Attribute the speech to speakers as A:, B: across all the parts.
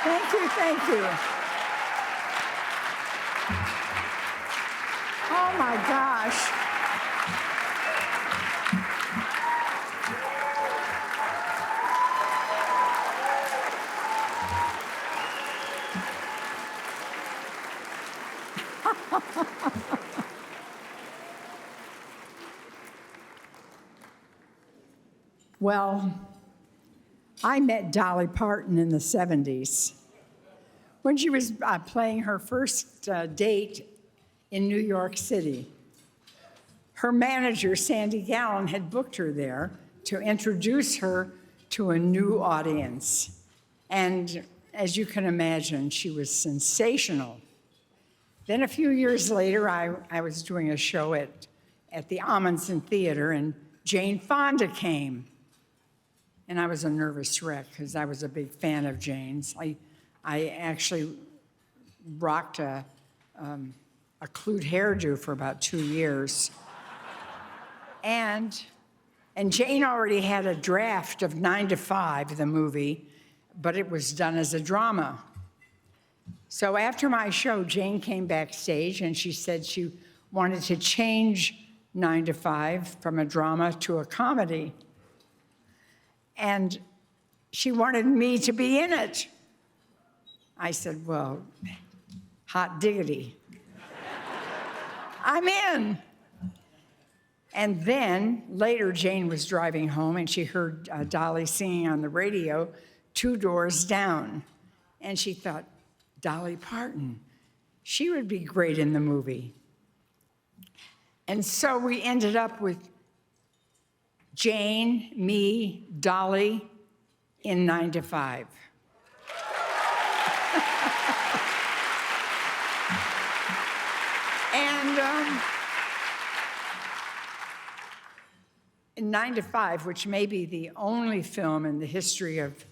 A: Thank you, thank you. Oh my gosh. Well, I met Dolly Parton in the 70s when she was playing her first date in New York City. Her manager, Sandy Gallen, had booked her there to introduce her to a new audience. And as you can imagine, she was sensational. Then a few years later, I was doing a show at the Amundsen Theater, and Jane Fonda came. And I was a nervous wreck because I was a big fan of Jane's. I actually rocked a clued hairdo for about 2 years. And Jane already had a draft of 9 to 5, the movie, but it was done as a drama. So after my show, Jane came backstage and she said she wanted to change 9 to 5 from a drama to a comedy. And she wanted me to be in it. I said, well, hot diggity. I'm in. And then later, Jane was driving home and she heard Dolly singing on the radio 2 doors down. And she thought, Dolly Parton, she would be great in the movie. And so we ended up with Jane, me, Dolly, in 9 to 5. And in 9 to 5, which may be the only film in the history of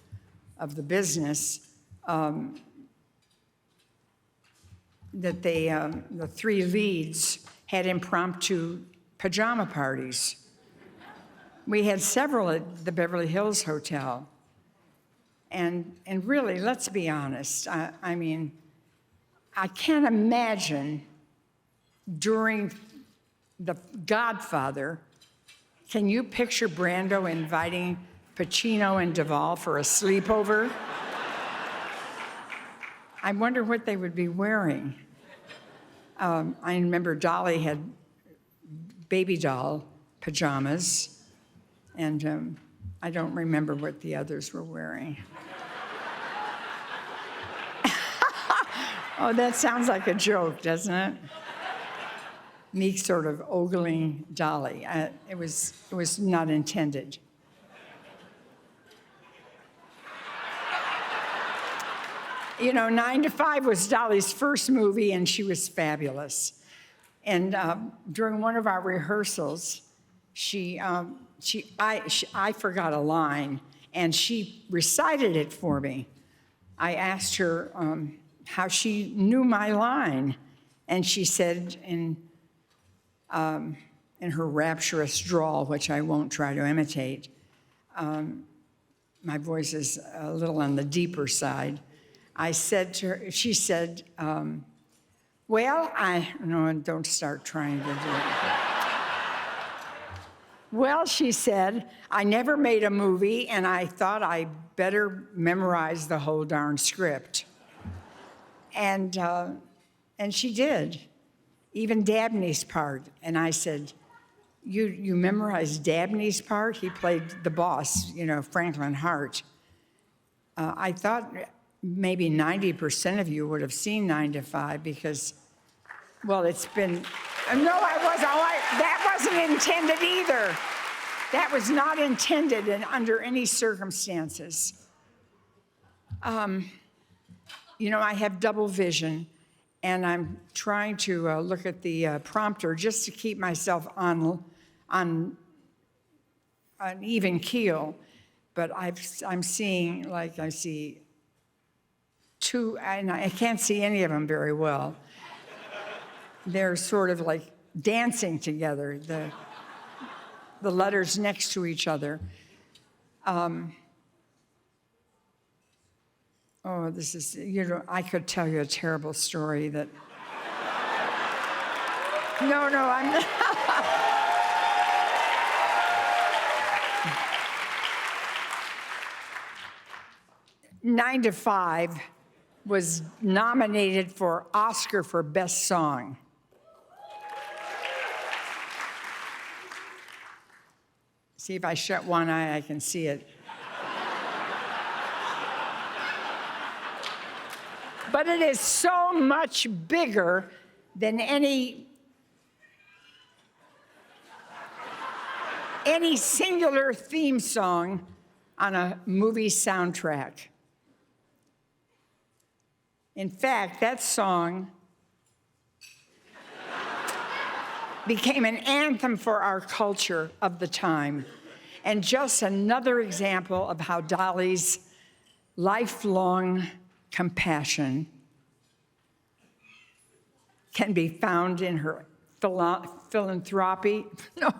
A: the business, that the 3 leads had impromptu pajama parties. We had several at the Beverly Hills Hotel. And really, let's be honest, I mean, I can't imagine during The Godfather, can you picture Brando inviting Pacino and Duvall for a sleepover? I wonder what they would be wearing. I remember Dolly had baby doll pajamas, and I don't remember what the others were wearing. Oh, that sounds like a joke, doesn't it? Me sort of ogling Dolly. It was not intended. You know, 9 to 5 was Dolly's first movie, and she was fabulous. And during one of our rehearsals, I forgot a line, and she recited it for me. I asked her how she knew my line, and she said in her rapturous drawl, which I won't try to imitate, my voice is a little on the deeper side. I said to her, she said, well, no, don't start trying to do it. Well, she said, I never made a movie, and I thought I better memorize the whole darn script. And she did, even Dabney's part. And I said, you memorized Dabney's part? He played the boss, you know, Franklin Hart. I thought maybe 90% of you would have seen 9 to 5 because, well, it's been, no, I wasn't, that wasn't intended either. That was not intended under any circumstances. You know, I have double vision, and I'm trying to look at the prompter just to keep myself on an even keel. But I'm seeing, like, I see 2, and I can't see any of them very well. They're sort of like dancing together, the letters next to each other. Oh, this is, I could tell you a terrible story that. No, I'm not. 9 to 5 was nominated for Oscar for Best Song. See, if I shut one eye, I can see it. But it is so much bigger than any singular theme song on a movie soundtrack. In fact, that song became an anthem for our culture of the time, and just another example of how Dolly's lifelong compassion can be found in her philanthropy. No.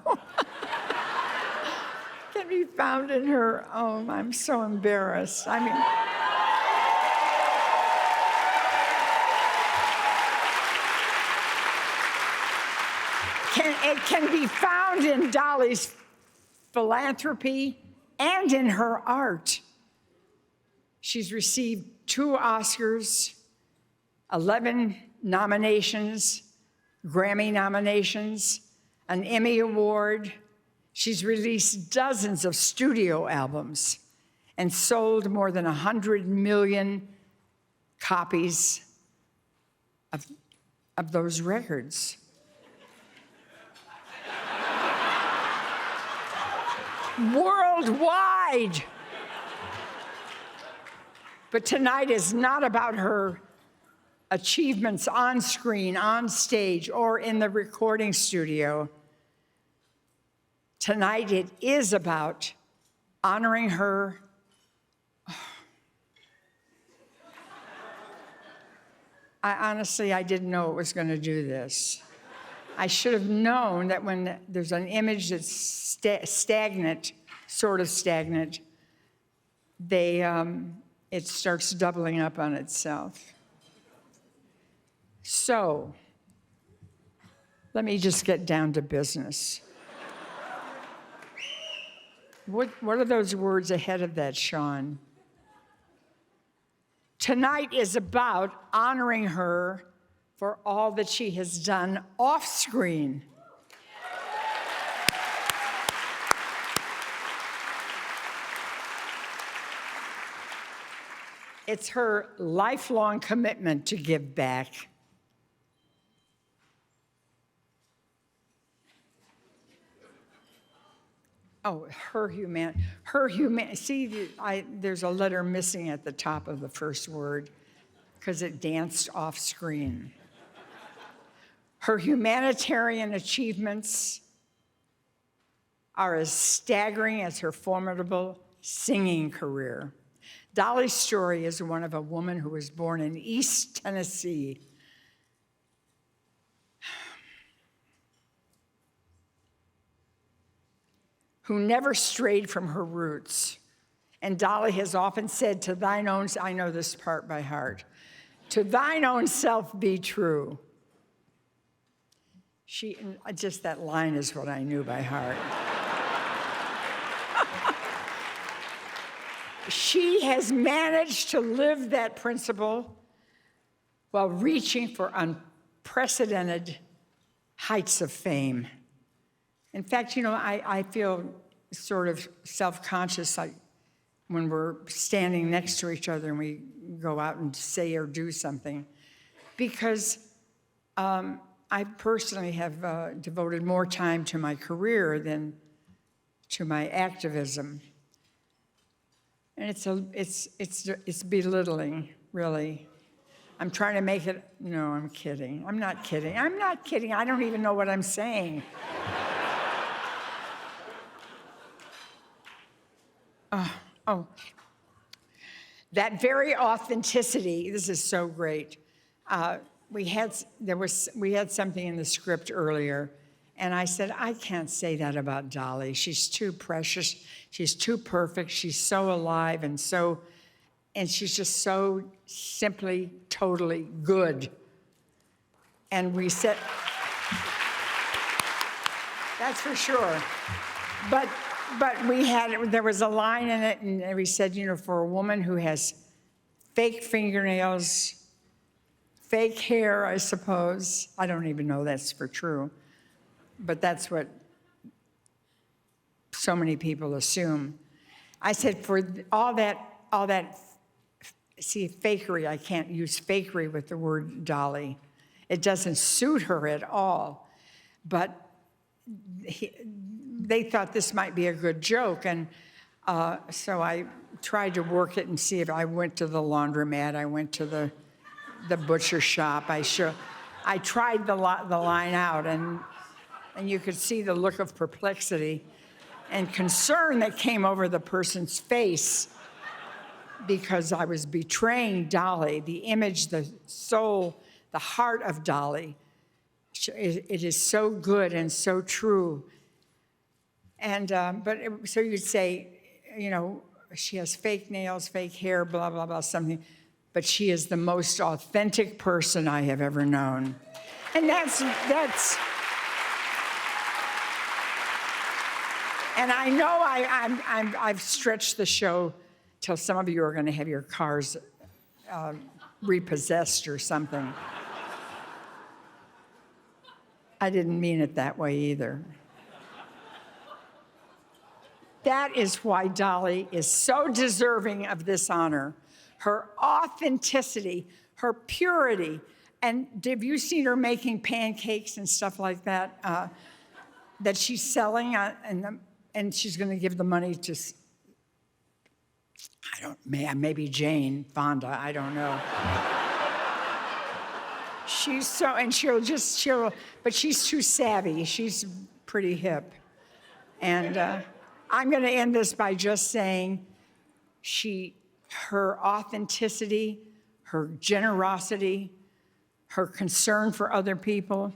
A: Can be found in her, oh, I'm so embarrassed. I mean, it can be found in Dolly's philanthropy and in her art. She's received 2 Oscars, 11 nominations, Grammy nominations, an Emmy Award. She's released dozens of studio albums and sold more than 100 million copies of those records. Worldwide. But tonight is not about her achievements on screen, on stage, or in the recording studio. Tonight it is about honoring her. I didn't know it was going to do this. I should have known that when there's an image that's stagnant, sort of stagnant, it starts doubling up on itself. So, let me just get down to business. What are those words ahead of that, Sean? Tonight is about honoring her for all that she has done off screen. It's her lifelong commitment to give back. Oh, see, there's a letter missing at the top of the first word because it danced off screen. Her humanitarian achievements are as staggering as her formidable singing career. Dolly's story is one of a woman who was born in East Tennessee. Who never strayed from her roots. And Dolly has often said, to thine own, I know this part by heart, to thine own self be true. Just that line is what I knew by heart. She has managed to live that principle while reaching for unprecedented heights of fame. In fact, I feel sort of self-conscious when we're standing next to each other and we go out and say or do something, because I personally have devoted more time to my career than to my activism. And it's belittling, really. I'm trying to make it, no, I'm kidding. I'm not kidding. I don't even know what I'm saying. That very authenticity, this is so great. We had something in the script earlier, and I said, I can't say that about Dolly. She's too precious, she's too perfect, she's so alive and so and she's just so simply, totally good. And we said, that's for sure. But there was a line in it, and we said, for a woman who has fake fingernails, fake hair, I suppose. I don't even know that's for true, but that's what so many people assume. I said, for all that, see, fakery, I can't use fakery with the word Dolly. It doesn't suit her at all. But they thought this might be a good joke, and so I tried to work it and see if I went to the laundromat, I went to the butcher shop. I tried the line out, and you could see the look of perplexity and concern that came over the person's face because I was betraying Dolly, the image, the soul, the heart of Dolly. It is so good and so true. And so you'd say, she has fake nails, fake hair, blah, blah, blah, something. But she is the most authentic person I have ever known. And that's, and I know I've stretched the show till some of you are going to have your cars repossessed or something. I didn't mean it that way either. That is why Dolly is so deserving of this honor. Her authenticity, her purity. And have you seen her making pancakes and stuff like that, that she's selling, and she's going to give the money to, maybe Jane Fonda, I don't know. She's so, and but she's too savvy. She's pretty hip. And I'm going to end this by just saying her authenticity, her generosity, her concern for other people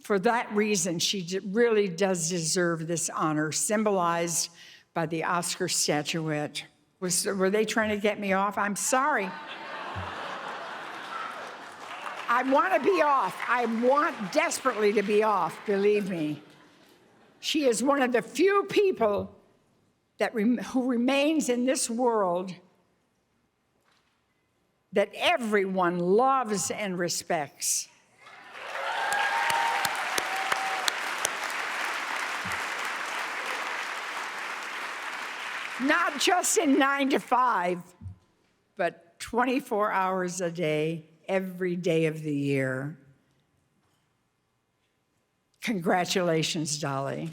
A: for that reason, she really does deserve this honor, symbolized by the Oscar statuette. Were they trying to get me off? I'm sorry. I want to be off. I want desperately to be off, believe me. She is one of the few people who remains in this world that everyone loves and respects. Not just in 9 to 5, but 24 hours a day, every day of the year. Congratulations, Dolly.